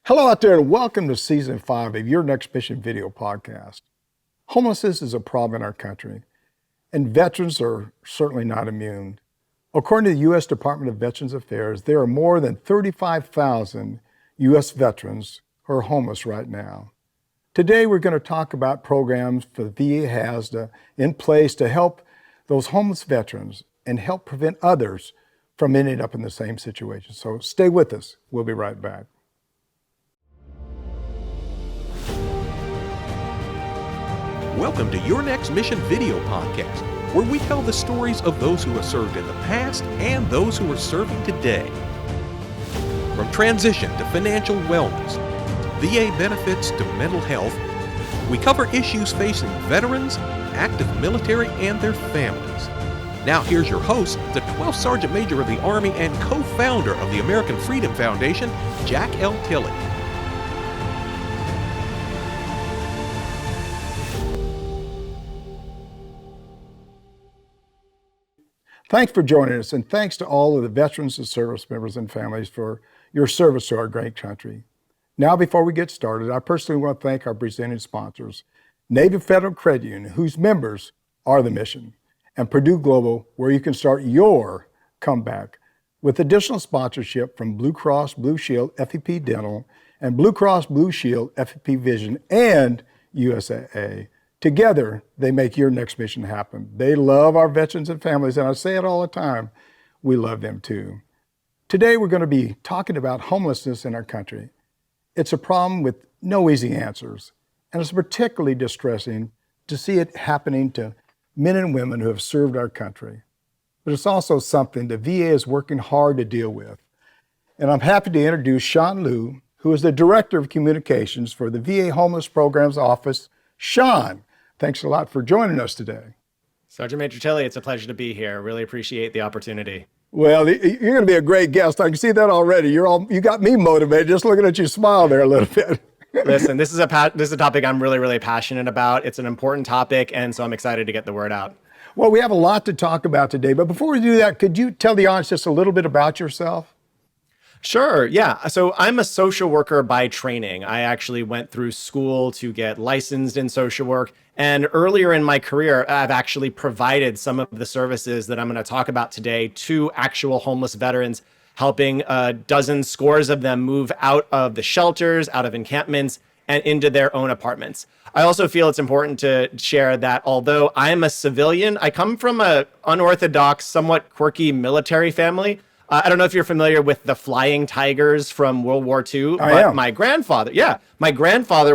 Hello out there and welcome to Season 5 of Your Next Mission video podcast. Homelessness is a problem in our country, and veterans are certainly not immune. According to the U.S. Department of Veterans Affairs, there are more than 35,000 U.S. veterans who are homeless right now. Today, we're going to talk about programs the VA has in place to help those homeless veterans and help prevent others from ending up in the same situation. So stay with us. We'll be right back. Welcome to Your Next Mission video podcast, where we tell the stories of those who have served in the past and those who are serving today. From transition to financial wellness, VA benefits to mental health, we cover issues facing veterans, active military, and their families. Now here's your host, the 12th Sergeant Major of the Army and co-founder of the American Freedom Foundation, Jack L. Tilley. Thanks for joining us, and thanks to all of the veterans and service members and families for your service to our great country. Now, before we get started, I personally want to thank our presenting sponsors, Navy Federal Credit Union, whose members are the mission, and Purdue Global, where you can start your comeback, with additional sponsorship from Blue Cross Blue Shield FEP Dental and Blue Cross Blue Shield FEP Vision and USAA. Together, they make your next mission happen. They love our veterans and families, and I say it all the time, we love them too. Today, we're going to be talking about homelessness in our country. It's a problem with no easy answers, and it's particularly distressing to see it happening to men and women who have served our country. But it's also something the VA is working hard to deal with. And I'm happy to introduce Shawn Liu, who is the Director of Communications for the VA Homeless Programs Office. Shawn, thanks a lot for joining us today. Sergeant Major Tilley, it's a pleasure to be here. Really appreciate the opportunity. Well, you're going to be a great guest. I can see that already. You got me motivated just looking at you smile there a little bit. Listen, this is a topic I'm really passionate about. It's an important topic, and so I'm excited to get the word out. Well, we have a lot to talk about today, but before we do that, could you tell the audience just a little bit about yourself? Sure, yeah. So I'm a social worker by training. I actually went through school to get licensed in social work. And earlier in my career, I've actually provided some of the services that I'm going to talk about today to actual homeless veterans, helping scores of them move out of the shelters, out of encampments, and into their own apartments. I also feel it's important to share that although I'm a civilian, I come from an unorthodox, somewhat quirky military family. I don't know if you're familiar with the Flying Tigers from World War II, but my grandfather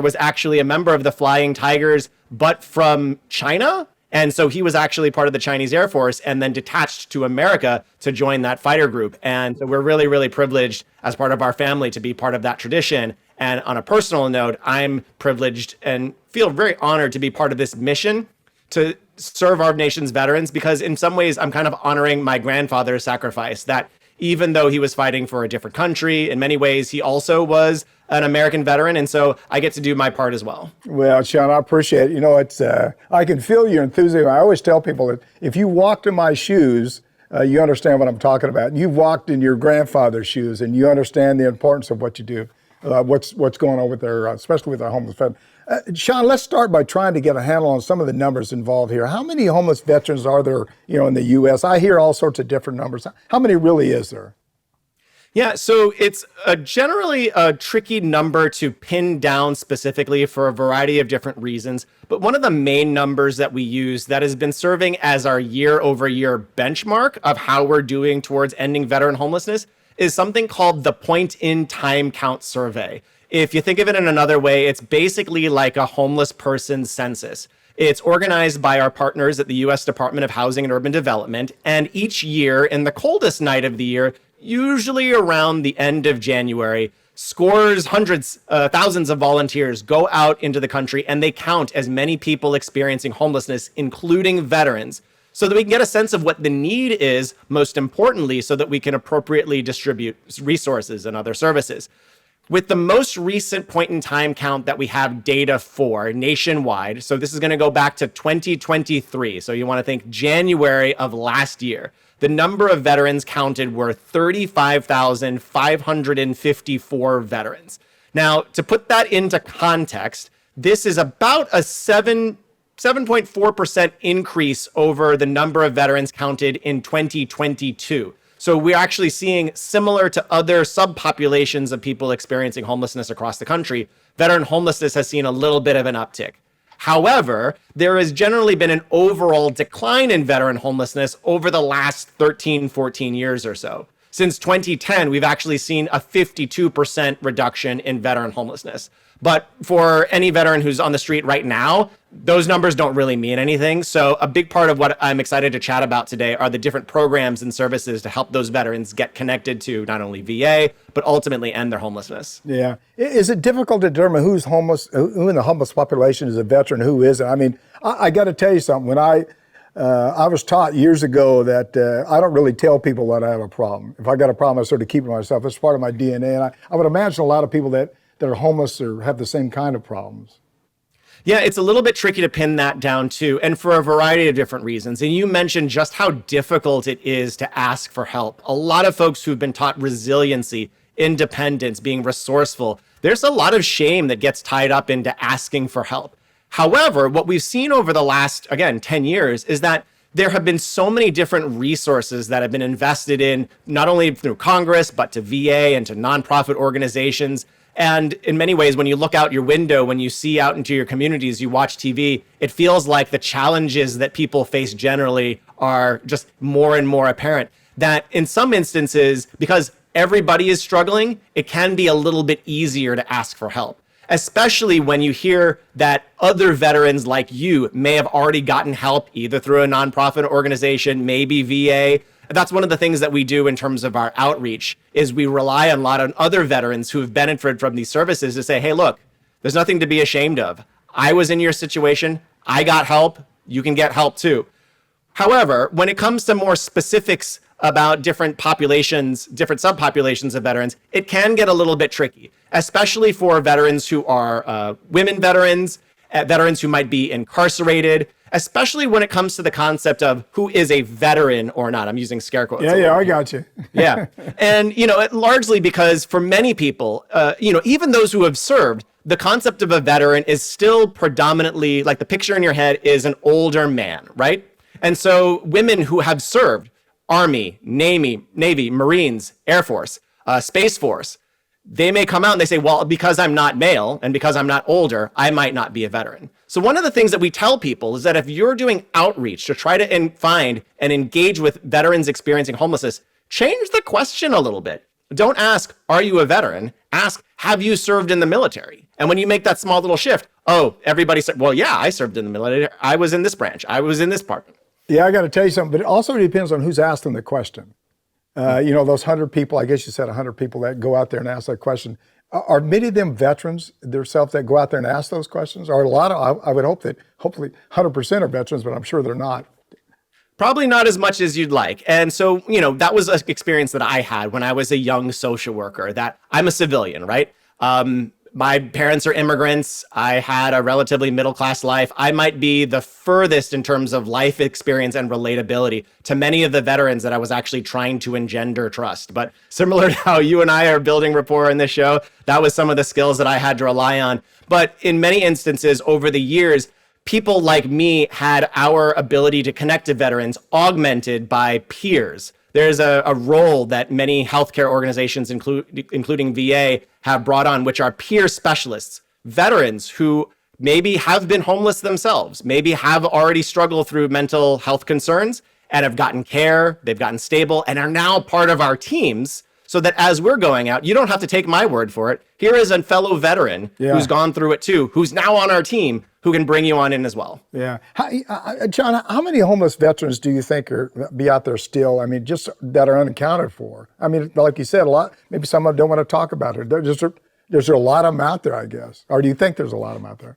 was actually a member of the Flying Tigers, but from China. And so he was actually part of the Chinese Air Force and then detached to America to join that fighter group. And so we're really privileged as part of our family to be part of that tradition. And on a personal note, I'm privileged and feel very honored to be part of this mission to serve our nation's veterans, because in some ways I'm kind of honoring my grandfather's sacrifice, that even though he was fighting for a different country, in many ways, he also was an American veteran. And so I get to do my part as well. Well, Shawn, I appreciate it. You know, I can feel your enthusiasm. I always tell people that if you walked in my shoes, you understand what I'm talking about. You've walked in your grandfather's shoes and you understand the importance of what you do, what's going on with especially with our homeless veterans. Shawn, let's start by trying to get a handle on some of the numbers involved here. How many homeless veterans are there, in the U.S.? I hear all sorts of different numbers. How many really is there? Yeah, so it's generally a tricky number to pin down specifically for a variety of different reasons. But one of the main numbers that we use that has been serving as our year-over-year benchmark of how we're doing towards ending veteran homelessness is something called the point-in-time count survey. If you think of it in another way, it's basically like a homeless person census. It's organized by our partners at the U.S. Department of Housing and Urban Development. And each year, in the coldest night of the year, usually around the end of January, thousands of volunteers go out into the country and they count as many people experiencing homelessness, including veterans, so that we can get a sense of what the need is, most importantly, so that we can appropriately distribute resources and other services. With the most recent point-in-time count that we have data for nationwide, so this is going to go back to 2023, so you want to think January of last year, the number of veterans counted were 35,554 veterans. Now, to put that into context, this is about a 7.4% increase over the number of veterans counted in 2022. So we're actually seeing, similar to other subpopulations of people experiencing homelessness across the country, veteran homelessness has seen a little bit of an uptick. However, there has generally been an overall decline in veteran homelessness over the last 13, 14 years or so. Since 2010, we've actually seen a 52% reduction in veteran homelessness. But for any veteran who's on the street right now, those numbers don't really mean anything. So a big part of what I'm excited to chat about today are the different programs and services to help those veterans get connected to not only VA, but ultimately end their homelessness. Yeah. Is it difficult to determine who's homeless, who in the homeless population is a veteran, who isn't? I mean, I got to tell you something. When I was taught years ago that I don't really tell people that I have a problem. If I got a problem, I sort of keep it to myself. It's part of my DNA. And I would imagine a lot of people that are homeless or have the same kind of problems. Yeah, it's a little bit tricky to pin that down too, and for a variety of different reasons. And you mentioned just how difficult it is to ask for help. A lot of folks who've been taught resiliency, independence, being resourceful, there's a lot of shame that gets tied up into asking for help. However, what we've seen over the last, again, 10 years is that there have been so many different resources that have been invested in, not only through Congress, but to VA and to nonprofit organizations. And in many ways, when you look out your window, when you see out into your communities, you watch TV, it feels like the challenges that people face generally are just more and more apparent. That in some instances, because everybody is struggling, it can be a little bit easier to ask for help, especially when you hear that other veterans like you may have already gotten help either through a nonprofit organization, maybe VA. That's one of the things that we do in terms of our outreach is we rely a lot on other veterans who have benefited from these services to say, hey, look, there's nothing to be ashamed of. I was in your situation. I got help. You can get help too. However, when it comes to more specifics about different populations, different subpopulations of veterans, it can get a little bit tricky, especially for veterans who are women veterans, veterans who might be incarcerated, especially when it comes to the concept of who is a veteran or not. I'm using scare quotes. Yeah, I got you. Yeah. And, largely because for many people, even those who have served, the concept of a veteran is still predominantly, like the picture in your head is an older man, right? And so women who have served, Army, Navy, Marines, Air Force, Space Force, they may come out and they say, well, because I'm not male and because I'm not older, I might not be a veteran. So one of the things that we tell people is that if you're doing outreach to try to find and engage with veterans experiencing homelessness, change the question a little bit. Don't ask, are you a veteran? Ask, have you served in the military? And when you make that small little shift, everybody said, well, yeah, I served in the military. I was in this branch. I was in this part. Yeah, I got to tell you something, but it also depends on who's asking the question. Those 100 people, I guess you said 100 people that go out there and ask that question. Are many of them veterans themselves that go out there and ask those questions? Or a lot of, I would hope that hopefully 100% are veterans, but I'm sure they're not. Probably not as much as you'd like. And so, that was an experience that I had when I was a young social worker, that I'm a civilian, right? My parents are immigrants. I had a relatively middle-class life. I might be the furthest in terms of life experience and relatability to many of the veterans that I was actually trying to engender trust. But similar to how you and I are building rapport in this show, that was some of the skills that I had to rely on. But in many instances over the years, people like me had our ability to connect to veterans augmented by peers. There's a role that many healthcare organizations, including VA, have brought on, which are peer specialists, veterans who maybe have been homeless themselves, maybe have already struggled through mental health concerns and have gotten care, they've gotten stable, and are now part of our teams, so that as we're going out, you don't have to take my word for it. Here is a fellow veteran who's gone through it too, who's now on our team, who can bring you on in as well. Yeah. John, how many homeless veterans do you think be out there still? I mean, just that are unaccounted for? I mean, like you said, a lot, maybe some of them don't want to talk about it. There's a lot of them out there, I guess. Or do you think there's a lot of them out there?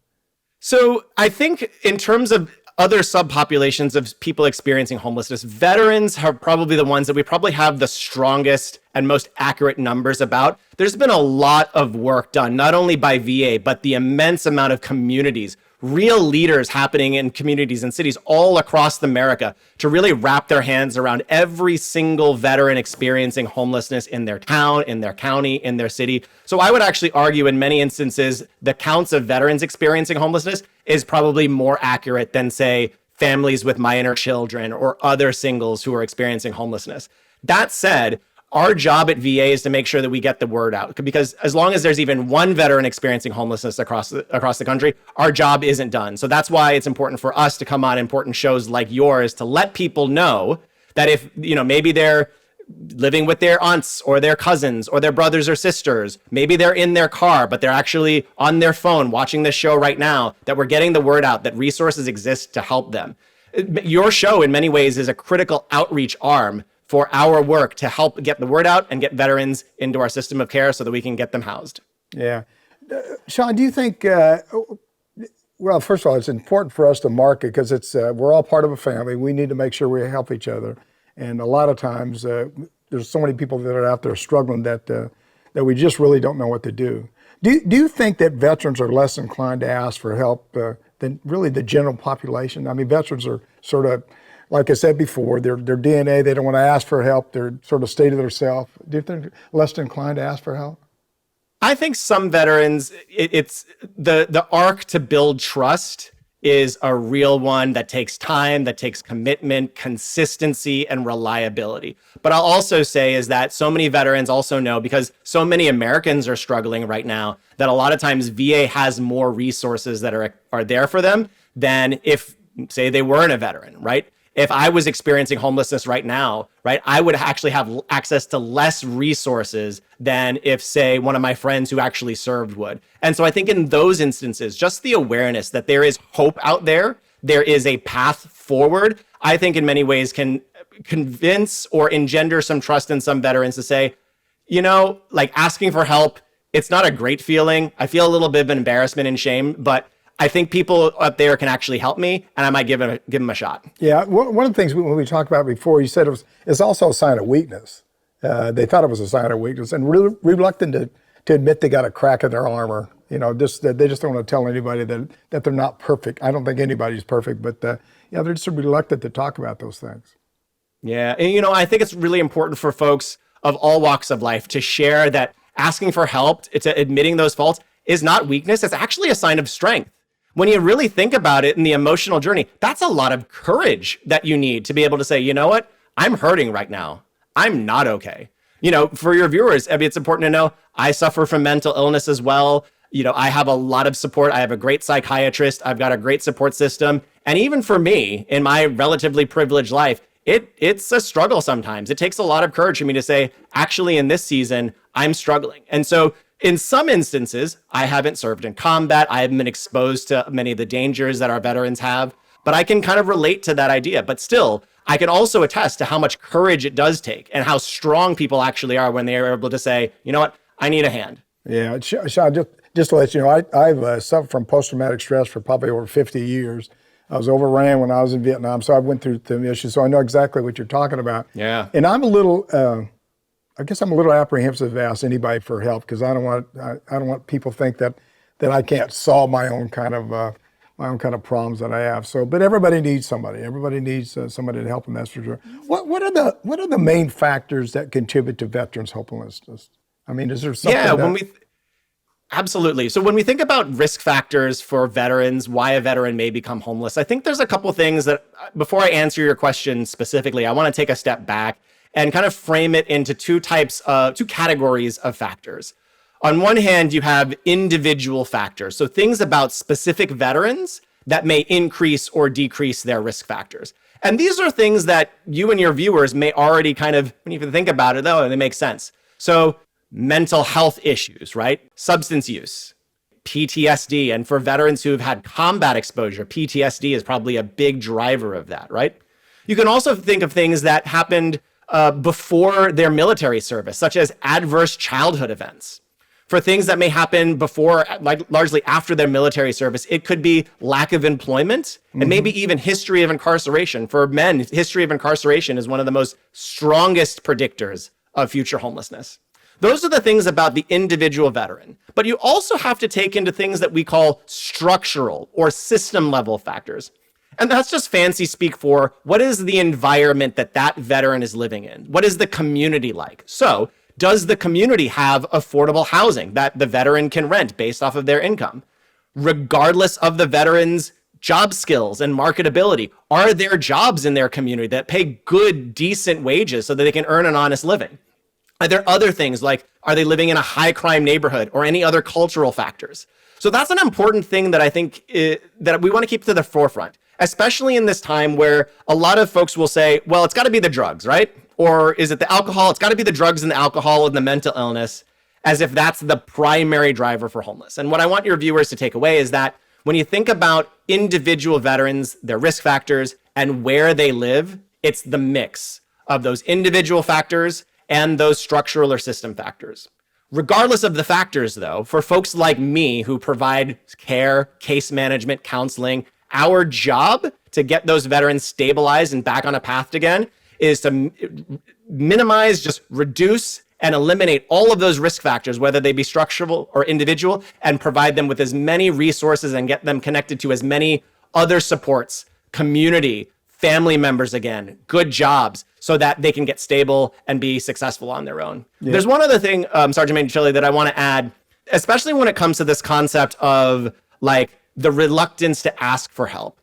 So I think in terms of other subpopulations of people experiencing homelessness, veterans are probably the ones that we probably have the strongest and most accurate numbers about. There's been a lot of work done, not only by VA, but the immense amount of communities real leaders happening in communities and cities all across America to really wrap their hands around every single veteran experiencing homelessness in their town, in their county, in their city. So I would actually argue in many instances, the counts of veterans experiencing homelessness is probably more accurate than, say, families with minor children or other singles who are experiencing homelessness. That said, our job at VA is to make sure that we get the word out, because as long as there's even one veteran experiencing homelessness across the country, our job isn't done. So that's why it's important for us to come on important shows like yours to let people know that if, maybe they're living with their aunts or their cousins or their brothers or sisters, maybe they're in their car, but they're actually on their phone watching this show right now, that we're getting the word out that resources exist to help them. Your show in many ways is a critical outreach arm for our work to help get the word out and get veterans into our system of care so that we can get them housed. Yeah. Shawn, do you think, well, first of all, it's important for us to market because we're all part of a family. We need to make sure we help each other. And a lot of times there's so many people that are out there struggling that we just really don't know what to do. Do you think that veterans are less inclined to ask for help than really the general population? I mean, veterans are sort of, like I said before, their DNA, they don't want to ask for help. They're sort of stay to themselves. Do you think they're less inclined to ask for help? I think some veterans, it's the arc to build trust is a real one that takes time, that takes commitment, consistency, and reliability. But I'll also say is that so many veterans also know, because so many Americans are struggling right now, that a lot of times VA has more resources that are there for them than if, say, they weren't a veteran, right? If I was experiencing homelessness right now, right, I would actually have access to less resources than if, say, one of my friends who actually served would. And so I think in those instances, just the awareness that there is hope out there, there is a path forward, I think in many ways can convince or engender some trust in some veterans to say, like asking for help, it's not a great feeling. I feel a little bit of embarrassment and shame, but I think people up there can actually help me, and I might give them a shot. Yeah, one of the things when we talked about before, you said it's also a sign of weakness. They thought it was a sign of weakness, and really reluctant to admit they got a crack in their armor. They just don't want to tell anybody that they're not perfect. I don't think anybody's perfect, but they're just reluctant to talk about those things. Yeah, and I think it's really important for folks of all walks of life to share that asking for help, it's admitting those faults, is not weakness. It's actually a sign of strength. When you really think about it in the emotional journey, that's a lot of courage that you need to be able to say, you know what, I'm hurting right now. I'm not okay. For your viewers, I mean, it's important to know I suffer from mental illness as well. I have a lot of support. I have a great psychiatrist. I've got a great support system. And even for me, in my relatively privileged life, it's a struggle sometimes. It takes a lot of courage for me to say, actually, in this season, I'm struggling. And so in some instances, I haven't served in combat. I haven't been exposed to many of the dangers that our veterans have, but I can kind of relate to that idea. But still, I can also attest to how much courage it does take and how strong people actually are when they are able to say, you know what, I need a hand. Yeah, Shawn, just to let you know, I've suffered from post-traumatic stress for probably over 50 years. I was overran when I was in Vietnam, so I went through the issues, so I know exactly what you're talking about. Yeah. And I'm a little, I guess I'm a little apprehensive to ask anybody for help because I don't want people to think that I can't solve my own kind of problems that I have. So, but everybody needs somebody. Everybody needs somebody to help them. That's for sure. What are the main factors that contribute to veterans' hopelessness? I mean, is there something? Yeah, absolutely. So when we think about risk factors for veterans, why a veteran may become homeless, I think there's a couple things that, before I answer your question specifically, I want to take a step back and kind of frame it into two categories of factors. On one hand, you have individual factors. So things about specific veterans that may increase or decrease their risk factors. And these are things that you and your viewers may already kind of, when you think about it, though, they make sense. So mental health issues, right? Substance use, PTSD. And for veterans who have had combat exposure, PTSD is probably a big driver of that, right? You can also think of things that happened before their military service, such as adverse childhood events. For things that may happen before, like largely after their military service, it could be lack of employment and maybe even history of incarceration. For men, history of incarceration is one of the most strongest predictors of future homelessness. Those are the things about the individual veteran. But you also have to take into things that we call structural or system level factors. And that's just fancy speak for what is the environment that that veteran is living in? What is the community like? So, does the community have affordable housing that the veteran can rent based off of their income? Regardless of the veteran's job skills and marketability, are there jobs in their community that pay good, decent wages so that they can earn an honest living? Are there other things like, are they living in a high crime neighborhood or any other cultural factors? So that's an important thing that I think that we want to keep to the forefront, especially in this time where a lot of folks will say, well, it's got to be the drugs, right? Or is it the alcohol? It's got to be the drugs and the alcohol and the mental illness, as if that's the primary driver for homeless. And what I want your viewers to take away is that when you think about individual veterans, their risk factors, and where they live, it's the mix of those individual factors and those structural or system factors. Regardless of the factors, though, for folks like me who provide care, case management, counseling, our job to get those veterans stabilized and back on a path again is to minimize, just reduce, and eliminate all of those risk factors, whether they be structural or individual, and provide them with as many resources and get them connected to as many other supports, community, family members again, good jobs, so that they can get stable and be successful on their own. Yeah. There's one other thing, Sergeant Major Chili, that I want to add, especially when it comes to this concept of like the reluctance to ask for help.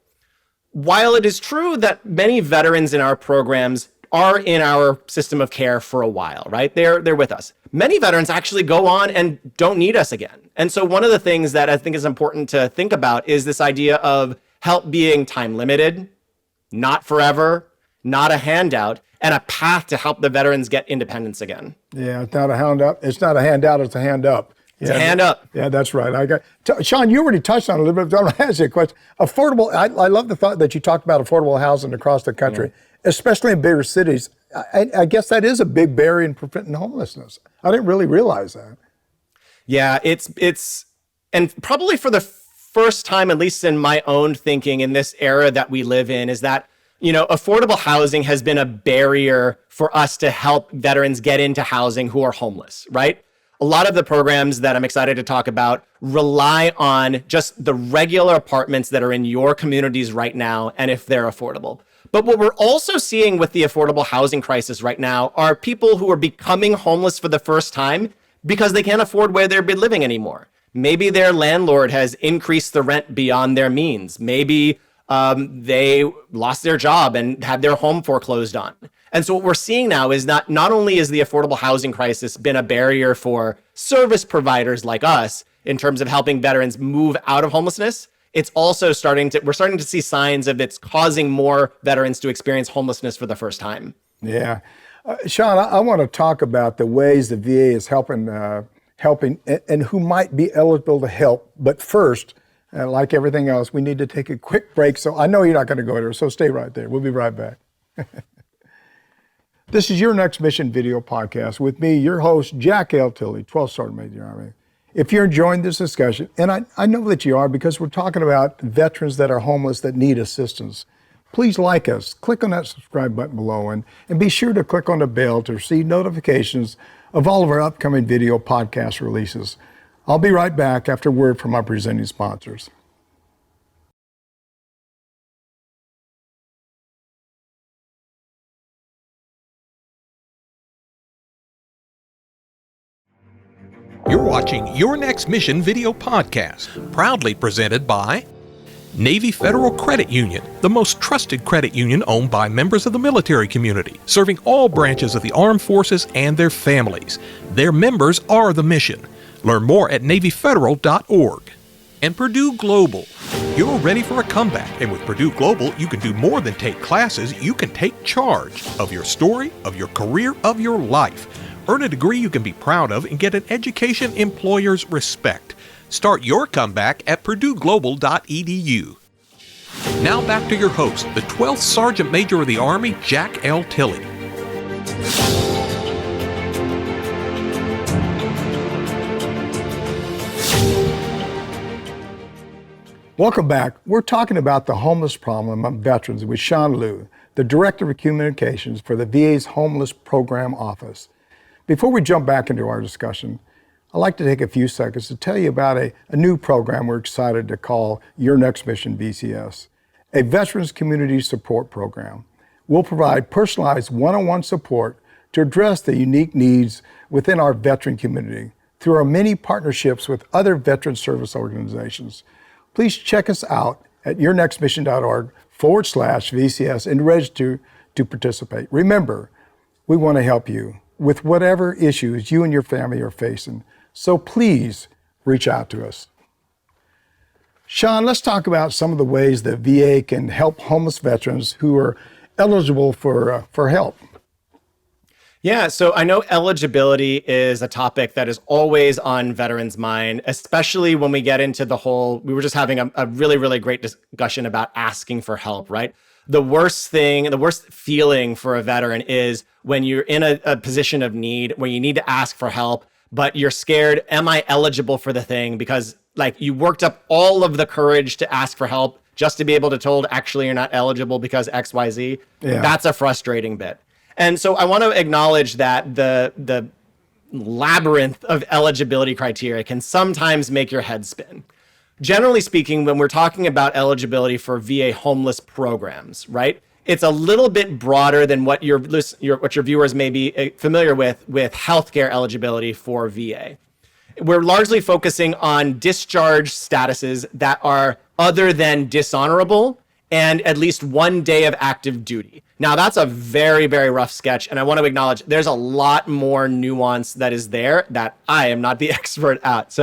While it is true that many veterans in our programs are in our system of care for a while, right? They're with us. Many veterans actually go on and don't need us again. And so one of the things that I think is important to think about is this idea of help being time limited, not forever, not a handout, and a path to help the veterans get independence again. Yeah, it's not a handout. It's not a handout. It's a hand up. It's a hand up. Yeah, that's right. Shawn, you already touched on it a little bit. I'm going to ask you a question. Affordable. I love the thought that you talked about affordable housing across the country, especially in bigger cities. I guess that is a big barrier in preventing homelessness. I didn't really realize that. Yeah, it's and probably for the first time, at least in my own thinking in this era that we live in, is that, you know, affordable housing has been a barrier for us to help veterans get into housing who are homeless, right? A lot of the programs that I'm excited to talk about rely on just the regular apartments that are in your communities right now, and if they're affordable. But what we're also seeing with the affordable housing crisis right now are people who are becoming homeless for the first time because they can't afford where they're living anymore. Maybe their landlord has increased the rent beyond their means. Maybe they lost their job and had their home foreclosed on. And so what we're seeing now is not only is the affordable housing crisis been a barrier for service providers like us in terms of helping veterans move out of homelessness, it's also we're starting to see signs of it's causing more veterans to experience homelessness for the first time. Yeah. Shawn, I want to talk about the ways the VA is helping and who might be eligible to help. But first, like everything else, we need to take a quick break. So I know you're not going to go there, so stay right there. We'll be right back. This is Your Next Mission video podcast with me, your host, Jack L. Tilley, 12th Sergeant Major Army. If you're enjoying this discussion, and I know that you are because we're talking about veterans that are homeless that need assistance, please like us, click on that subscribe button below, and be sure to click on the bell to receive notifications of all of our upcoming video podcast releases. I'll be right back after a word from our presenting sponsors. You're watching Your Next Mission video podcast, proudly presented by Navy Federal Credit Union, the most trusted credit union owned by members of the military community, serving all branches of the armed forces and their families. Their members are the mission. Learn more at NavyFederal.org. And Purdue Global. You're ready for a comeback, and with Purdue Global, you can do more than take classes. You can take charge of your story, of your career, of your life. Earn a degree you can be proud of and get an education employers respect. Start your comeback at PurdueGlobal.edu. Now back to your host, the 12th Sergeant Major of the Army, Jack L. Tilley. Welcome back. We're talking about the homeless problem among veterans with Shawn Liu, the Director of Communications for the VA's Homeless Program Office. Before we jump back into our discussion, I'd like to take a few seconds to tell you about a new program we're excited to call Your Next Mission VCS, a Veterans Community Support Program. We'll provide personalized one-on-one support to address the unique needs within our veteran community through our many partnerships with other veteran service organizations. Please check us out at yournextmission.org/VCS and register to participate. Remember, we want to help you with whatever issues you and your family are facing. So please reach out to us. Shawn, let's talk about some of the ways that VA can help homeless veterans who are eligible for help. Yeah, so I know eligibility is a topic that is always on veterans' mind, especially when we get into we were just having a really, really great discussion about asking for help, right? The worst feeling for a veteran is when you're in a position of need, where you need to ask for help, but you're scared, am I eligible for the thing? Because like you worked up all of the courage to ask for help just to be able to told, actually, you're not eligible because X, Y, Z. Yeah. That's a frustrating bit. And so I want to acknowledge that the labyrinth of eligibility criteria can sometimes make your head spin. Generally speaking, when we're talking about eligibility for VA homeless programs, right, it's a little bit broader than what your viewers may be familiar with healthcare eligibility for VA. We're largely focusing on discharge statuses that are other than dishonorable and at least 1 day of active duty. Now, that's a very, very rough sketch, and I want to acknowledge there's a lot more nuance that is there that I am not the expert at.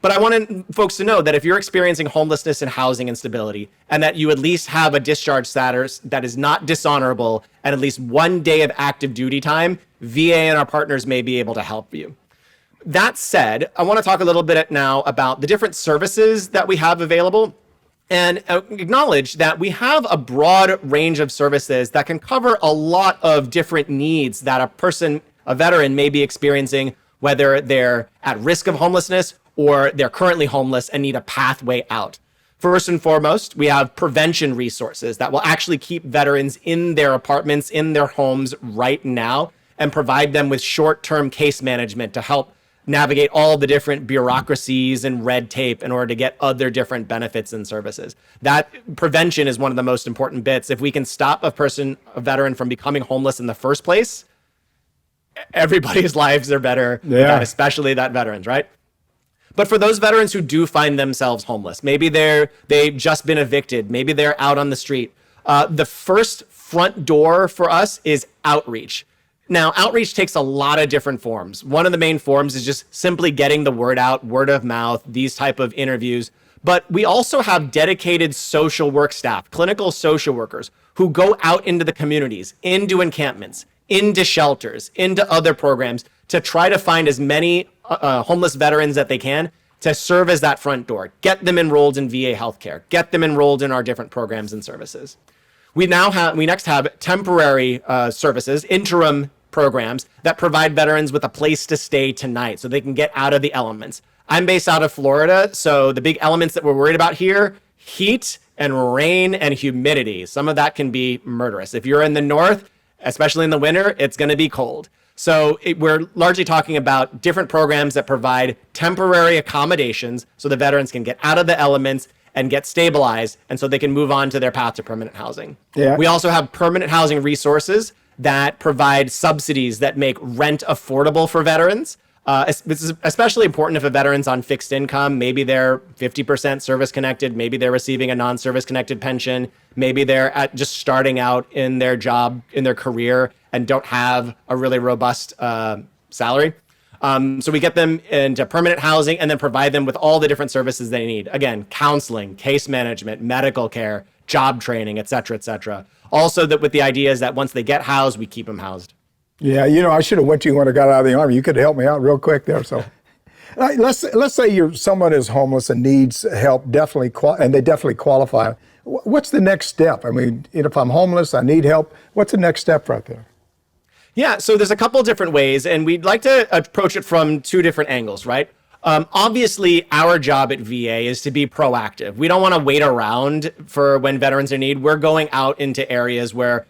But I want folks to know that if you're experiencing homelessness and housing instability, and that you at least have a discharge status that is not dishonorable and at least 1 day of active duty time, VA and our partners may be able to help you. That said, I want to talk a little bit now about the different services that we have available and acknowledge that we have a broad range of services that can cover a lot of different needs that a veteran may be experiencing, whether they're at risk of homelessness or they're currently homeless and need a pathway out. First and foremost, we have prevention resources that will actually keep veterans in their apartments, in their homes right now, and provide them with short-term case management to help navigate all the different bureaucracies and red tape in order to get other different benefits and services. That prevention is one of the most important bits. If we can stop a veteran from becoming homeless in the first place, everybody's lives are better, especially that veterans, right? But for those veterans who do find themselves homeless, maybe they've just been evicted, maybe they're out on the street, the first front door for us is outreach. Now, outreach takes a lot of different forms. One of the main forms is just simply getting the word out, word of mouth, these type of interviews. But we also have dedicated social work staff, clinical social workers, who go out into the communities, into encampments, into shelters, into other programs to try to find as many homeless veterans that they can to serve as that front door, get them enrolled in VA healthcare, get them enrolled in our different programs and services. We next have temporary services, interim programs that provide veterans with a place to stay tonight so they can get out of the elements. I'm based out of Florida, so the big elements that we're worried about here, heat and rain and humidity. Some of that can be murderous. If you're in the north, especially in the winter, it's going to be cold. So we're largely talking about different programs that provide temporary accommodations so the veterans can get out of the elements and get stabilized, and so they can move on to their path to permanent housing. Yeah. We also have permanent housing resources that provide subsidies that make rent affordable for veterans. This is especially important if a veteran's on fixed income. Maybe they're 50% service connected. Maybe they're receiving a non-service connected pension. Maybe they're just starting out in their job, in their career, and don't have a really robust salary. So we get them into permanent housing and then provide them with all the different services they need. Again, counseling, case management, medical care, job training, et cetera, et cetera. Also, that with the idea is that once they get housed, we keep them housed. Yeah, I should have went to you when I got out of the Army. You could have helped me out real quick there. So let's say someone is homeless and needs help, and they definitely qualify. What's the next step? I mean, if I'm homeless, I need help, what's the next step right there? Yeah, so there's a couple different ways, and we'd like to approach it from two different angles, right? Obviously, our job at VA is to be proactive. We don't want to wait around for when veterans are in need. We're going out into areas where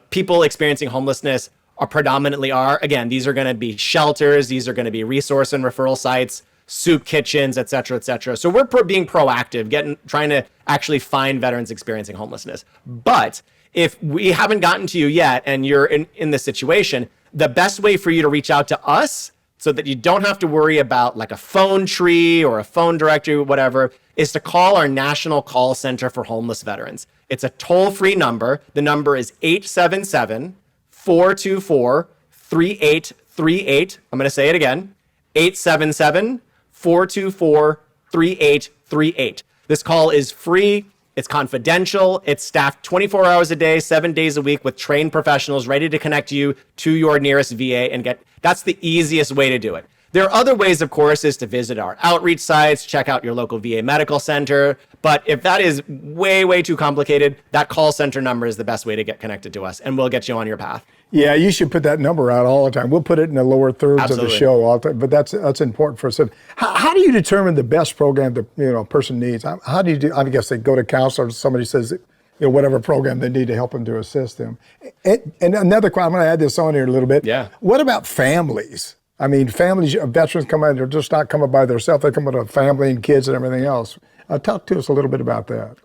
people experiencing homelessness are predominantly are. Again, these are going to be shelters. These are going to be resource and referral sites, soup kitchens, et cetera, et cetera. So we're being proactive, trying to actually find veterans experiencing homelessness. But if we haven't gotten to you yet and you're in this situation, the best way for you to reach out to us so that you don't have to worry about like a phone tree or a phone directory or whatever is to call our National Call Center for Homeless Veterans. It's a toll-free number. The number is 877-424-3838. I'm going to say it again, 877-424-3838. This call is free. It's confidential. It's staffed 24 hours a day, 7 days a week with trained professionals ready to connect you to your nearest VA and that's the easiest way to do it. There are other ways, of course, is to visit our outreach sites, check out your local VA medical center. But if that is way, way too complicated, that call center number is the best way to get connected to us, and we'll get you on your path. Yeah, you should put that number out all the time. We'll put it in the lower thirds of the show all the time, but that's important for us. How do you determine the best program the a person needs? How do you do? I guess they go to counselor. Somebody says whatever program they need to help them to assist them. And another question, I'm going to add this on here a little bit. Yeah. What about families? I mean, families, veterans come in, they're just not coming by themselves. They come with a family and kids and everything else. Talk to us a little bit about that.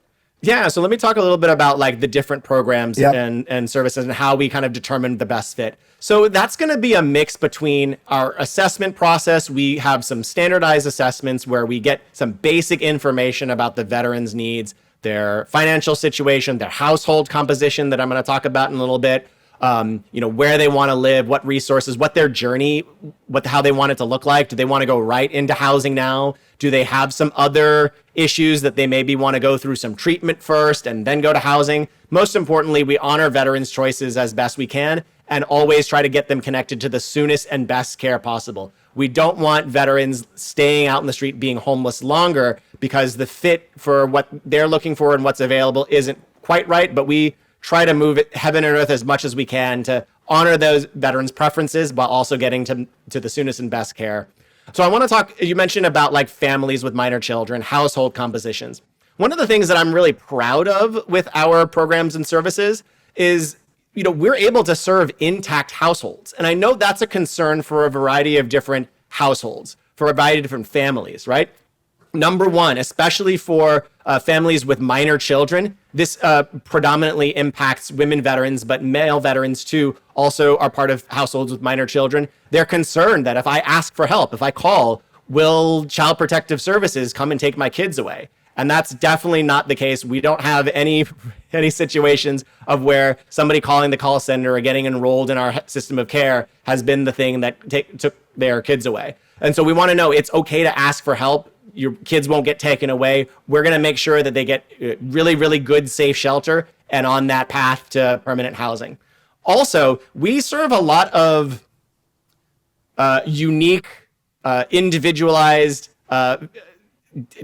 Yeah, so let me talk a little bit about like the different programs and services and how we kind of determine the best fit. So that's going to be a mix between our assessment process. We have some standardized assessments where we get some basic information about the veterans' needs, their financial situation, their household composition that I'm going to talk about in a little bit. Where they want to live, what resources, what their journey, how they want it to look like. Do they want to go right into housing now? Do they have some other issues that they maybe want to go through some treatment first and then go to housing? Most importantly, we honor veterans' choices as best we can and always try to get them connected to the soonest and best care possible. We don't want veterans staying out in the street being homeless longer because the fit for what they're looking for and what's available isn't quite right, but we try to move it heaven and earth as much as we can to honor those veterans' preferences while also getting to the soonest and best care. So I want to talk, you mentioned about like families with minor children, household compositions. One of the things that I'm really proud of with our programs and services is, we're able to serve intact households. And I know that's a concern for a variety of different households, for a variety of different families, right? Number one, especially for families with minor children, this predominantly impacts women veterans, but male veterans too also are part of households with minor children. They're concerned that if I ask for help, if I call, will Child Protective Services come and take my kids away? And that's definitely not the case. We don't have any situations of where somebody calling the call center or getting enrolled in our system of care has been the thing that took their kids away. And so we want to know it's okay to ask for help. Your kids won't get taken away. We're going to make sure that they get really, really good, safe shelter and on that path to permanent housing. Also, we serve a lot of unique, individualized,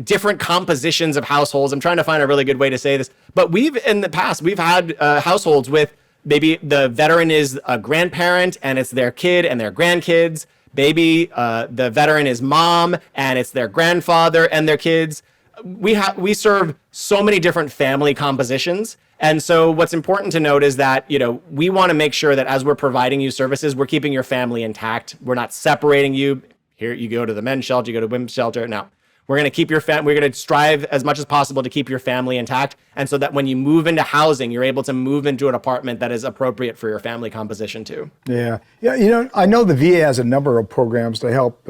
different compositions of households. I'm trying to find a really good way to say this, but in the past, we've had households with maybe the veteran is a grandparent and it's their kid and their grandkids. Maybe the veteran is mom and it's their grandfather and their kids. We serve so many different family compositions. And so what's important to note is that, we want to make sure that as we're providing you services, we're keeping your family intact. We're not separating you. Here you go to the men's shelter, you go to women's shelter. No, we're going to keep we're going to strive as much as possible to keep your family intact. And so that when you move into housing, you're able to move into an apartment that is appropriate for your family composition too. Yeah. I know the VA has a number of programs to help,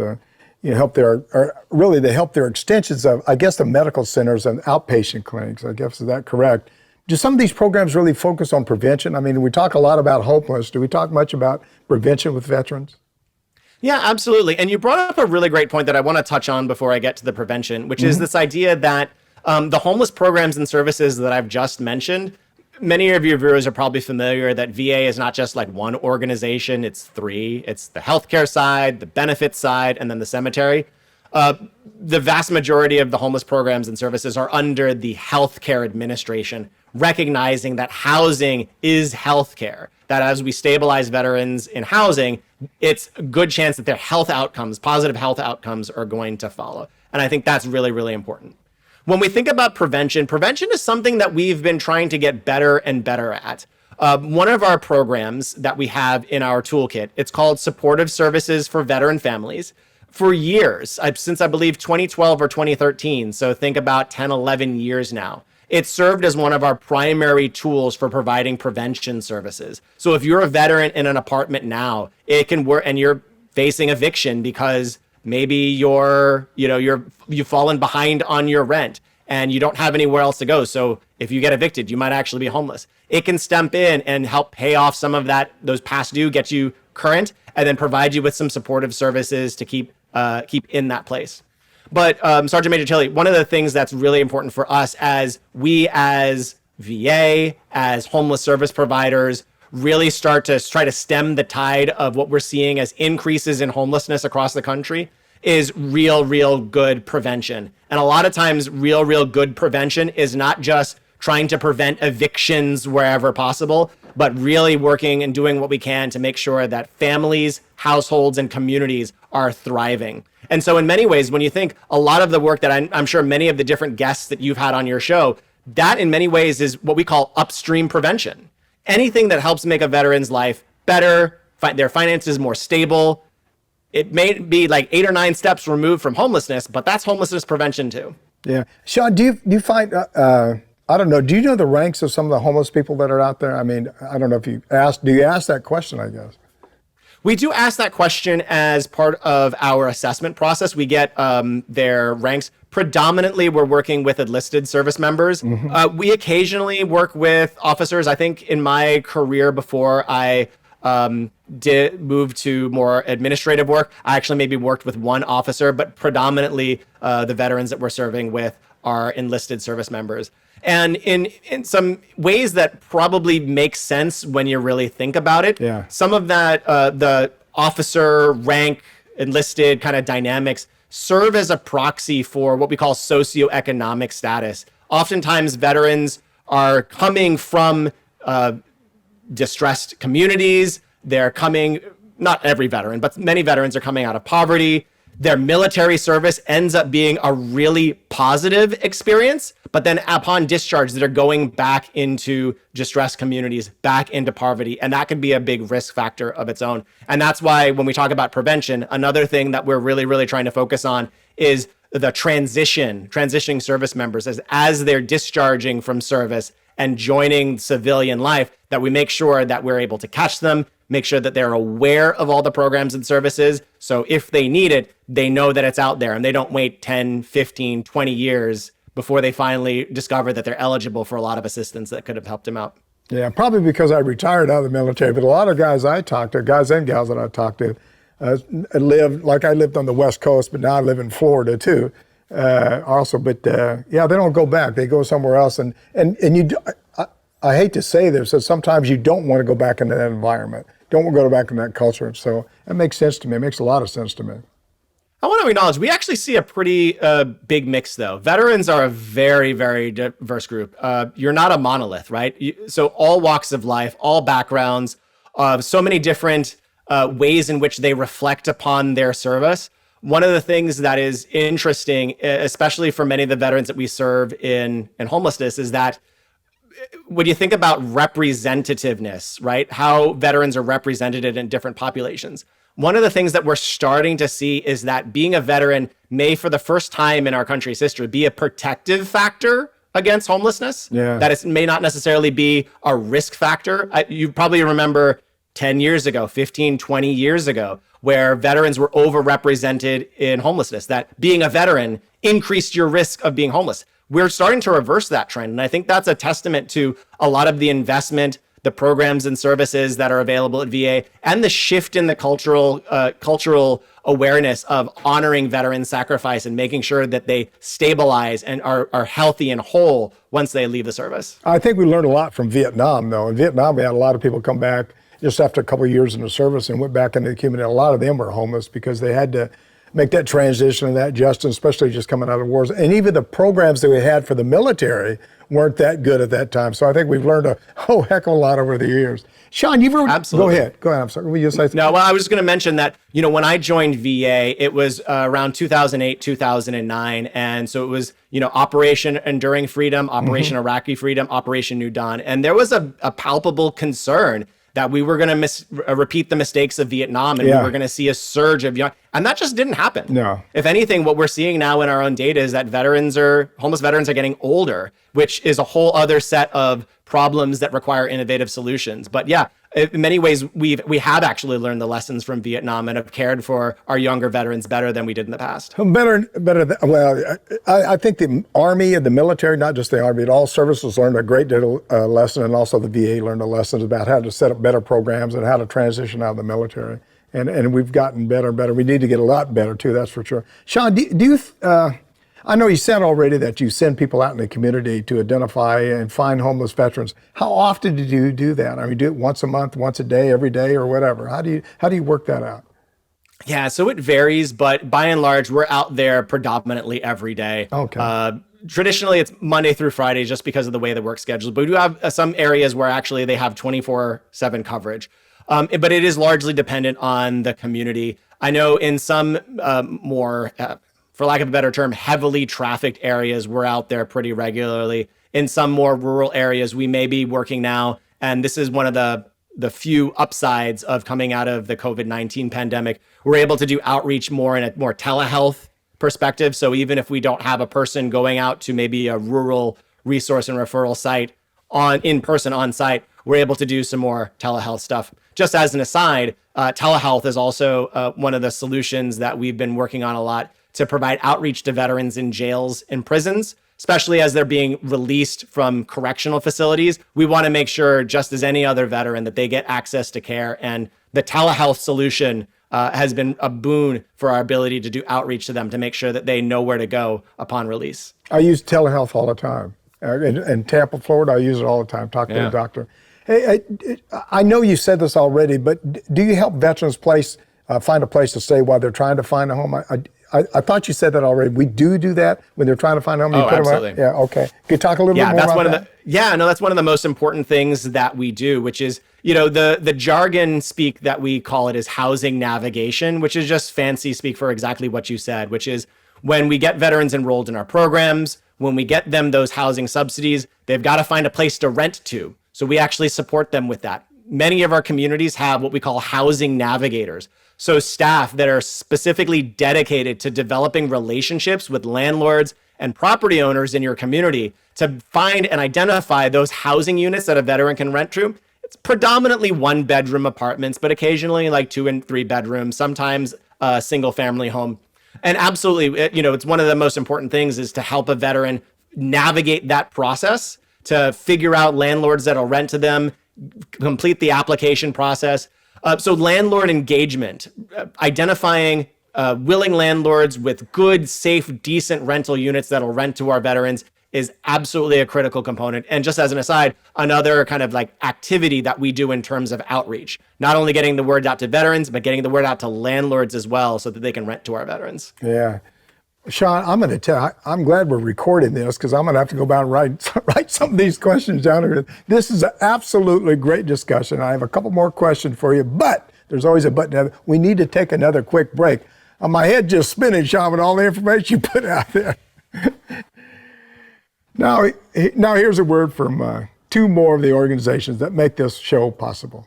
help their extensions of, I guess, the medical centers and outpatient clinics. I guess, is that correct? Do some of these programs really focus on prevention? I mean, we talk a lot about homelessness. Do we talk much about prevention with veterans? Yeah, absolutely. And you brought up a really great point that I want to touch on before I get to the prevention, which is this idea that the homeless programs and services that I've just mentioned, many of your viewers are probably familiar that VA is not just like one organization, it's three. It's the healthcare side, the benefits side, and then the cemetery. The vast majority of the homeless programs and services are under the Healthcare Administration, recognizing that housing is healthcare, that as we stabilize veterans in housing, it's a good chance that their positive health outcomes are going to follow. And I think that's really, really important. When we think about prevention is something that we've been trying to get better and better at. One of our programs that we have in our toolkit, it's called Supportive Services for Veteran Families. For years, since I believe 2012 or 2013, so think about 10, 11 years now, it served as one of our primary tools for providing prevention services. So if you're a veteran in an apartment now, it can work, and you're facing eviction because maybe you've fallen behind on your rent and you don't have anywhere else to go. So if you get evicted, you might actually be homeless. It can step in and help pay off some of those past due, get you current, and then provide you with some supportive services to keep in that place. But Sergeant Major Tilley, one of the things that's really important for us as VA, as homeless service providers, really start to try to stem the tide of what we're seeing as increases in homelessness across the country is real good prevention. And a lot of times, real good prevention is not just trying to prevent evictions wherever possible, but really working and doing what we can to make sure that families, households, and communities are thriving. And so in many ways, when you think a lot of the work that I'm sure many of the different guests that you've had on your show, that in many ways is what we call upstream prevention. Anything that helps make a veteran's life better, their finances more stable. It may be like 8 or 9 steps removed from homelessness, but that's homelessness prevention too. Yeah. Shawn, do you find, I don't know, do you know the ranks of some of the homeless people that are out there? I mean, I don't know if do you ask that question, I guess? We do ask that question as part of our assessment process. We get their ranks. Predominantly, we're working with enlisted service members. Mm-hmm. We occasionally work with officers. I think in my career before I did move to more administrative work, I actually maybe worked with one officer, but predominantly the veterans that we're serving with are enlisted service members. And in some ways that probably make sense when you really think about it. Yeah. Some of that, the officer rank, enlisted kind of dynamics serve as a proxy for what we call socioeconomic status. Oftentimes, veterans are coming from distressed communities. They're coming, not every veteran, but many veterans are coming out of poverty. Their military service ends up being a really positive experience, but then upon discharge, they're going back into distressed communities, back into poverty, and that can be a big risk factor of its own. And that's why when we talk about prevention, another thing that we're really trying to focus on is the transitioning service members as they're discharging from service and joining civilian life, that we make sure that we're able to catch them, make sure that they're aware of all the programs and services. So if they need it, they know that it's out there and they don't wait 10, 15, 20 years before they finally discover that they're eligible for a lot of assistance that could have helped them out. Yeah, probably because I retired out of the military, but a lot of guys I talked to, guys and gals that I talked to, I lived on the West Coast, but now I live in Florida too. Also, but yeah, they don't go back. They go somewhere else. And you do, I hate to say this, that sometimes you don't want to go back into that environment. Don't want to go back in that culture. So it makes sense to me. It makes a lot of sense to me. I want to acknowledge, we actually see a pretty big mix though. Veterans are a very diverse group. You're not a monolith, right? So all walks of life, all backgrounds, so many different ways in which they reflect upon their service. One of the things that is interesting, especially for many of the veterans that we serve in homelessness, is that when you think about representativeness, right? How veterans are represented in different populations. One of the things that we're starting to see is that being a veteran may, for the first time in our country's history, be a protective factor against homelessness. Yeah. That it may not necessarily be a risk factor. You probably remember 10 years ago, 15, 20 years ago, where veterans were overrepresented in homelessness, that being a veteran increased your risk of being homeless. We're starting to reverse that trend. And I think that's a testament to a lot of the investment, the programs and services that are available at VA, and the shift in the cultural awareness of honoring veteran sacrifice and making sure that they stabilize and are healthy and whole once they leave the service. I think we learned a lot from Vietnam, though. In Vietnam, we had a lot of people come back just after a couple of years in the service and went back into the community. A lot of them were homeless because they had to make that transition and that adjustment, especially just coming out of wars. And even the programs that we had for the military weren't that good at that time. So I think we've learned a whole heck of a lot over the years. Shawn, you've ever... Absolutely. Go ahead. I'm sorry. Will you say something? No, well, I was just going to mention that, when I joined VA, it was around 2008, 2009. And so it was, Operation Enduring Freedom, Operation Iraqi Freedom, Operation New Dawn. And there was a palpable concern that we were going to repeat the mistakes of Vietnam, and we were going to see a surge of young, and that just didn't happen. No. If anything, what we're seeing now in our own data is that homeless veterans are getting older, which is a whole other set of problems that require innovative solutions. But yeah, in many ways, we have actually learned the lessons from Vietnam and have cared for our younger veterans better than we did in the past. I think the Army and the military, not just the Army, but all services learned a great deal lesson, and also the VA learned a lesson about how to set up better programs and how to transition out of the military. And we've gotten better and better. We need to get a lot better too, that's for sure. Shawn, do you I know you said already that you send people out in the community to identify and find homeless veterans. How often do you do that? I mean, do it once a month, once a day, every day, or whatever? How do you work that out? Yeah, so it varies, but by and large, we're out there predominantly every day. Okay. Traditionally, it's Monday through Friday just because of the way the work schedule. But we do have some areas where actually they have 24/7 coverage. But it is largely dependent on the community. I know in some more, for lack of a better term, heavily trafficked areas, we're out there pretty regularly. In some more rural areas, we may be working now. And this is one of the few upsides of coming out of the COVID-19 pandemic. We're able to do outreach more in a more telehealth perspective. So even if we don't have a person going out to maybe a rural resource and referral site in person on site, we're able to do some more telehealth stuff. Just as an aside, telehealth is also one of the solutions that we've been working on a lot to provide outreach to veterans in jails and prisons, especially as they're being released from correctional facilities. We want to make sure, just as any other veteran, that they get access to care. And the telehealth solution has been a boon for our ability to do outreach to them to make sure that they know where to go upon release. I use telehealth all the time. In Tampa, Florida, I use it all the time, talk to the doctor. Hey, I know you said this already, but do you help veterans find a place to stay while they're trying to find a home? I thought you said that already. We do that when they're trying to find a home. Absolutely. Yeah, okay. Can you talk a little bit more about that? That's one of the most important things that we do, which is, the jargon speak that we call it is housing navigation, which is just fancy speak for exactly what you said, which is when we get veterans enrolled in our programs, when we get them those housing subsidies, they've got to find a place to rent to. So we actually support them with that. Many of our communities have what we call housing navigators. So staff that are specifically dedicated to developing relationships with landlords and property owners in your community to find and identify those housing units that a veteran can rent to. It's predominantly 1-bedroom apartments, but occasionally like 2 and 3 bedrooms, sometimes a single family home. And absolutely, it's one of the most important things is to help a veteran navigate that process, to figure out landlords that'll rent to them, complete the application process. So landlord engagement, identifying willing landlords with good, safe, decent rental units that'll rent to our veterans is absolutely a critical component. And just as an aside, another kind of like activity that we do in terms of outreach, not only getting the word out to veterans, but getting the word out to landlords as well so that they can rent to our veterans. Yeah. Shawn, I'm going to tell. I'm glad we're recording this because I'm going to have to go back and write some of these questions down here. This is an absolutely great discussion. I have a couple more questions for you, but there's always a but. We need to take another quick break. My head just spinning, Shawn, with all the information you put out there. Now here's a word from 2 more of the organizations that make this show possible.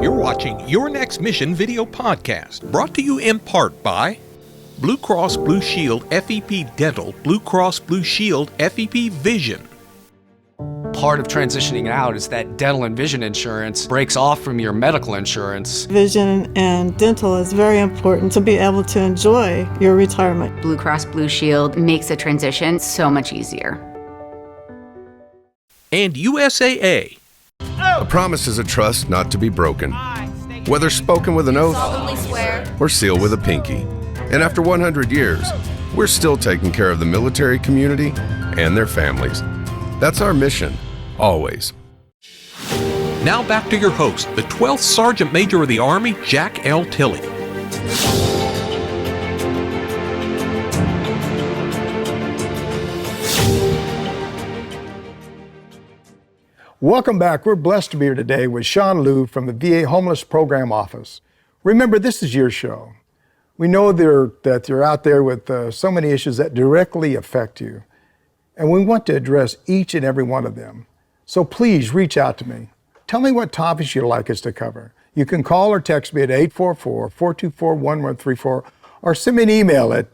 You're watching Your Next Mission video podcast, brought to you in part by Blue Cross Blue Shield FEP Dental, Blue Cross Blue Shield FEP Vision. Part of transitioning out is that dental and vision insurance breaks off from your medical insurance. Vision and dental is very important to be able to enjoy your retirement. Blue Cross Blue Shield makes the transition so much easier. And USAA. A promise is a trust not to be broken, whether spoken with an oath or sealed with a pinky. And after 100 years, we're still taking care of the military community and their families. That's our mission, always. Now back to your host, the 12th Sergeant Major of the Army, Jack L. Tilley. Welcome back. We're blessed to be here today with Shawn Liu from the VA Homeless Program Office. Remember, this is your show. We know that you're out there with so many issues that directly affect you, and we want to address each and every one of them. So please reach out to me. Tell me what topics you'd like us to cover. You can call or text me at 844-424-1134 or send me an email at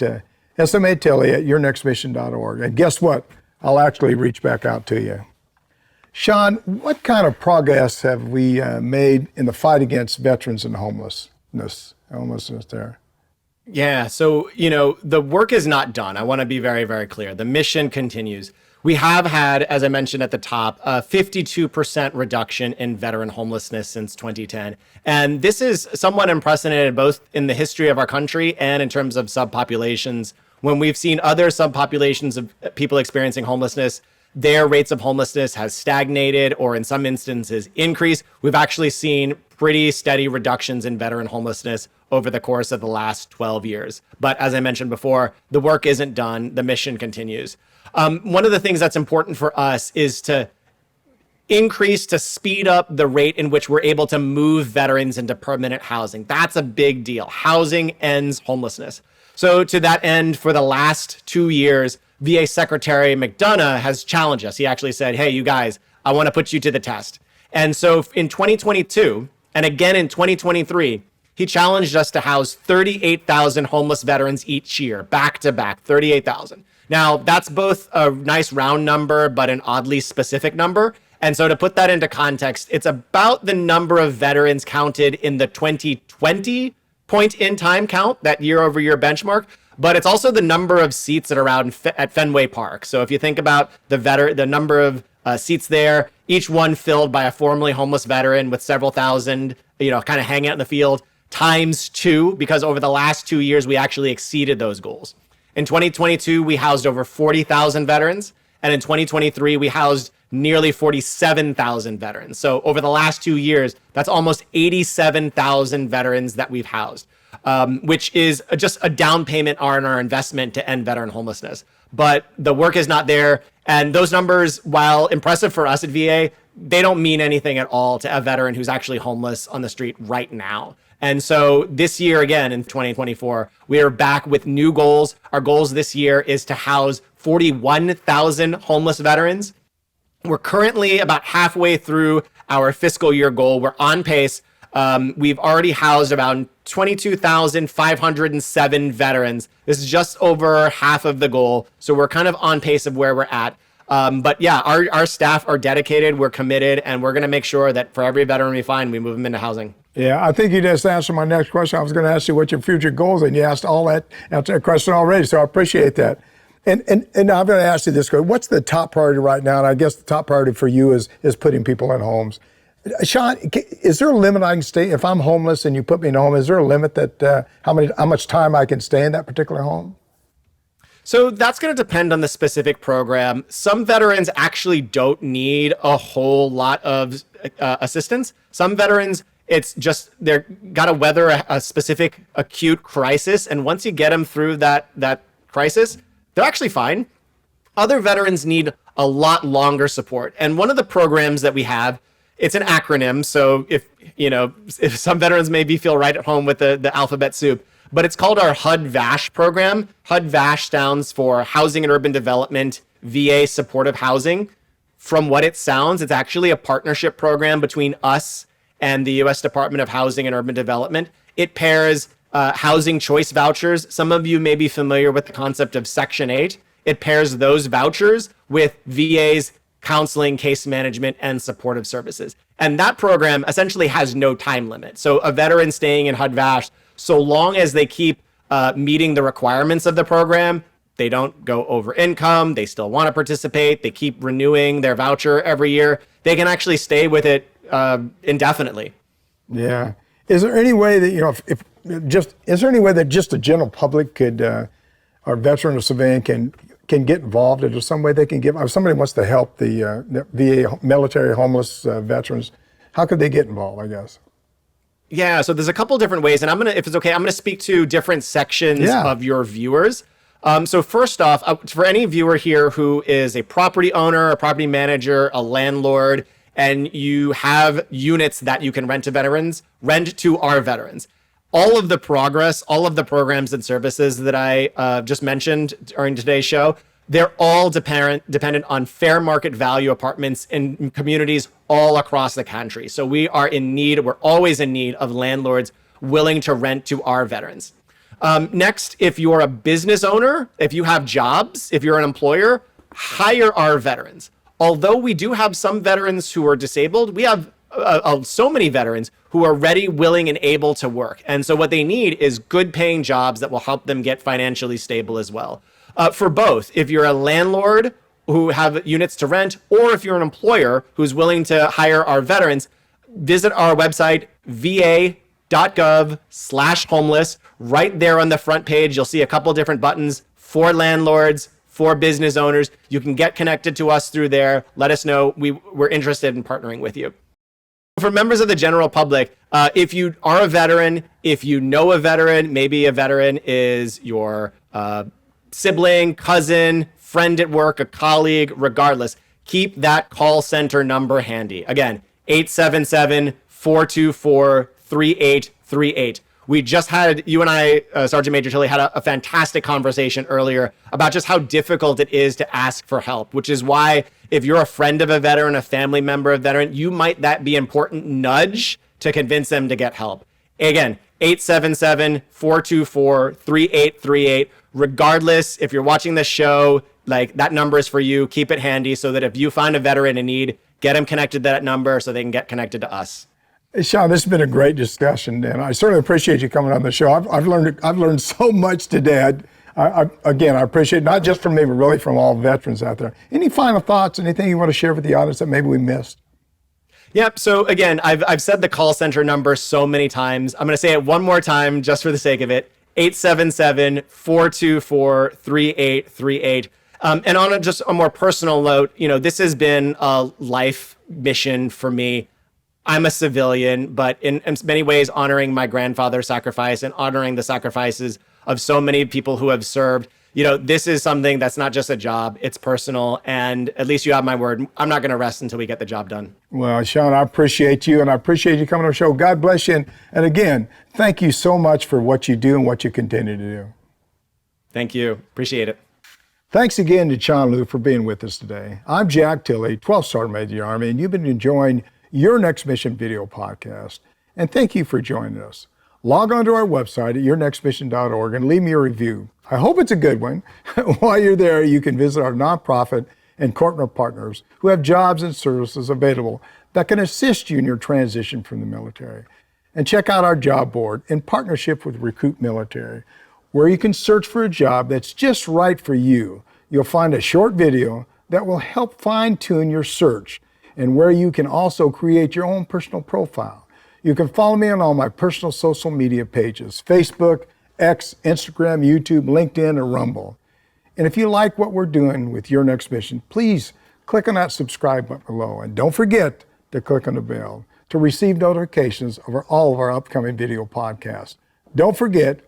smatilley@yournextmission.org. And guess what? I'll actually reach back out to you. Shawn, what kind of progress have we made in the fight against veterans and homelessness there? Yeah, so, the work is not done. I want to be very, very clear. The mission continues. We have had, as I mentioned at the top, a 52% reduction in veteran homelessness since 2010. And this is somewhat unprecedented, both in the history of our country and in terms of subpopulations. When we've seen other subpopulations of people experiencing homelessness, their rates of homelessness has stagnated or in some instances increased. We've actually seen pretty steady reductions in veteran homelessness over the course of the last 12 years. But as I mentioned before, the work isn't done. The mission continues. One of the things that's important for us is to speed up the rate in which we're able to move veterans into permanent housing. That's a big deal. Housing ends homelessness. So to that end, for the last 2 years, VA Secretary McDonough has challenged us. He actually said, hey, you guys, I want to put you to the test. And so in 2022, and again in 2023, he challenged us to house 38,000 homeless veterans each year, back to back, 38,000. Now, that's both a nice round number, but an oddly specific number. And so to put that into context, it's about the number of veterans counted in the 2020 point in time count, that year over year benchmark, but it's also the number of seats that are around at Fenway Park. So if you think about the number of seats there, each one filled by a formerly homeless veteran with several thousand, kind of hanging out in the field, times 2, because over the last 2 years, we actually exceeded those goals. In 2022, we housed over 40,000 veterans. And in 2023, we housed nearly 47,000 veterans. So over the last 2 years, that's almost 87,000 veterans that we've housed, which is just a down payment on our investment to end veteran homelessness. But the work is not there. And those numbers, while impressive for us at VA, they don't mean anything at all to a veteran who's actually homeless on the street right now. And so this year, again, in 2024, we are back with new goals. Our goals this year is to house 41,000 homeless veterans. We're currently about halfway through our fiscal year goal. We're on pace. We've already housed about 22,507 veterans. This is just over half of the goal. So we're kind of on pace of where we're at. But yeah, our staff are dedicated, we're committed, and we're going to make sure that for every veteran we find, we move them into housing. Yeah, I think you just answered my next question. I was going to ask you what your future goals are, and you asked that question already, so I appreciate that. And I'm going to ask you this question. What's the top priority right now? And I guess the top priority for you is putting people in homes. Shawn, is there a limit I can stay? If I'm homeless and you put me in a home, is there a limit that how much time I can stay in that particular home? So that's going to depend on the specific program. Some veterans actually don't need a whole lot of assistance. Some veterans, it's just they're got to weather a specific acute crisis, and once you get them through that crisis, they're actually fine. Other veterans need a lot longer support, and one of the programs that we have, it's an acronym. So if some veterans maybe feel right at home with the alphabet soup, but it's called our HUD-VASH program. HUD-VASH stands for Housing and Urban Development VA Supportive Housing. From what it sounds, it's actually a partnership program between us and the U.S. Department of Housing and Urban Development. It pairs housing choice vouchers. Some of you may be familiar with the concept of Section 8. It pairs those vouchers with VA's counseling, case management, and supportive services. And that program essentially has no time limit. So a veteran staying in HUD-VASH, so long as they keep meeting the requirements of the program, they don't go over income, they still want to participate, they keep renewing their voucher every year, they can actually stay with it indefinitely. Yeah. Is there any way that, is there any way that just the general public could, or veteran or civilian can get involved? Is there some way they can give, if somebody wants to help the VA military homeless veterans, how could they get involved, I guess? Yeah, so there's a couple different ways, and if it's okay, I'm going to speak to different sections of your viewers. So first off, for any viewer here who is a property owner, a property manager, a landlord, and you have units that you can rent to veterans, rent to our veterans. All of the progress, all of the programs and services that I just mentioned during today's show, they're all dependent on fair market value apartments in communities all across the country. So we're always in need of landlords willing to rent to our veterans. Next, if you're a business owner, if you have jobs, if you're an employer, hire our veterans. Although we do have some veterans who are disabled, we have so many veterans who are ready, willing, and able to work. And so what they need is good paying jobs that will help them get financially stable as well. For both, if you're a landlord who have units to rent, or if you're an employer who's willing to hire our veterans, visit our website, va.gov/homeless. Right there on the front page, you'll see a couple different buttons for landlords, for business owners. You can get connected to us through there. Let us know. We're interested in partnering with you. For members of the general public, if you are a veteran, if you know a veteran, maybe a veteran is your sibling, cousin, friend at work, a colleague, regardless, keep that call center number handy. Again, 877-424-3838. We just had, you and I, Sergeant Major Tilley, had a fantastic conversation earlier about just how difficult it is to ask for help, which is why if you're a friend of a veteran, a family member of a veteran, you might that be important nudge to convince them to get help. Again, 877-424-3838. Regardless, if you're watching this show, like that number is for you. Keep it handy so that if you find a veteran in need, get them connected to that number so they can get connected to us. Hey, Shawn, this has been a great discussion, and I certainly appreciate you coming on the show. I've learned so much today. I appreciate it, not just from me, but really from all veterans out there. Any final thoughts? Anything you want to share with the audience that maybe we missed? Yep. So again, I've said the call center number so many times. I'm going to say it one more time just for the sake of it. 877-424-3838. And on just a more personal note, this has been a life mission for me. I'm a civilian, but in many ways honoring my grandfather's sacrifice and honoring the sacrifices of so many people who have served. This is something that's not just a job, it's personal. And at least you have my word. I'm not going to rest until we get the job done. Well, Shawn, I appreciate you, and I appreciate you coming on the show. God bless you. And again, thank you so much for what you do and what you continue to do. Thank you. Appreciate it. Thanks again to Shawn Liu for being with us today. I'm Jack Tilley, 12th Sergeant Major of the Army, and you've been enjoying Your Next Mission video podcast. And thank you for joining us. Log on to our website at yournextmission.org and leave me a review. I hope it's a good one. While you're there, you can visit our nonprofit and corporate partners who have jobs and services available that can assist you in your transition from the military. And check out our job board in partnership with Recruit Military, where you can search for a job that's just right for you. You'll find a short video that will help fine-tune your search, and where you can also create your own personal profile. You can follow me on all my personal social media pages: Facebook, X, Instagram, YouTube, LinkedIn, and Rumble. And if you like what we're doing with Your Next Mission, please click on that subscribe button below. And don't forget to click on the bell to receive notifications of all of our upcoming video podcasts. Don't forget,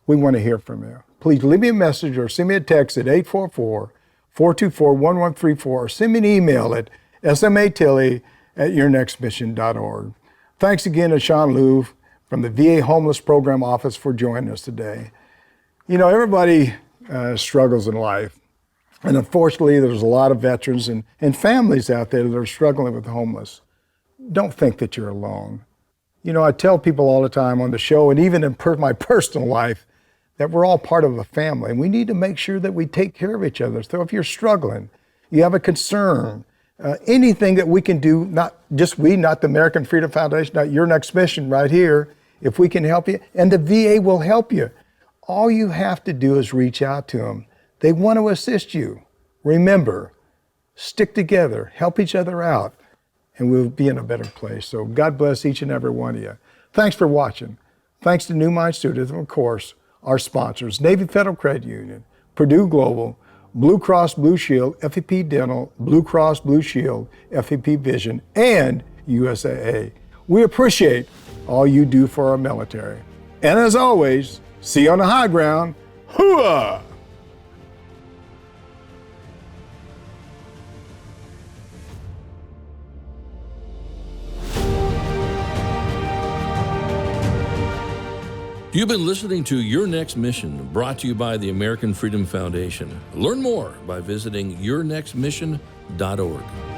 we want to hear from you. Please leave me a message or send me a text at 844-424-1134 or send me an email at smatilley@yournextmission.org. Thanks again to Shawn Liu from the VA Homeless Program Office for joining us today. Everybody struggles in life. And unfortunately, there's a lot of veterans and families out there that are struggling with homeless. Don't think that you're alone. I tell people all the time on the show and even in my personal life that we're all part of a family, and we need to make sure that we take care of each other. So if you're struggling, you have a concern, anything that we can do, not just we, not the American Freedom Foundation, not Your Next Mission right here, if we can help you, and the VA will help you. All you have to do is reach out to them. They want to assist you. Remember, stick together, help each other out, and we'll be in a better place. So God bless each and every one of you. Thanks for watching. Thanks to New Mind Studios, and of course, our sponsors, Navy Federal Credit Union, Purdue Global, Blue Cross Blue Shield, FEP Dental, Blue Cross Blue Shield, FEP Vision, and USAA. We appreciate all you do for our military. And as always, see you on the high ground. Hooah! You've been listening to Your Next Mission, brought to you by the American Freedom Foundation. Learn more by visiting yournextmission.org.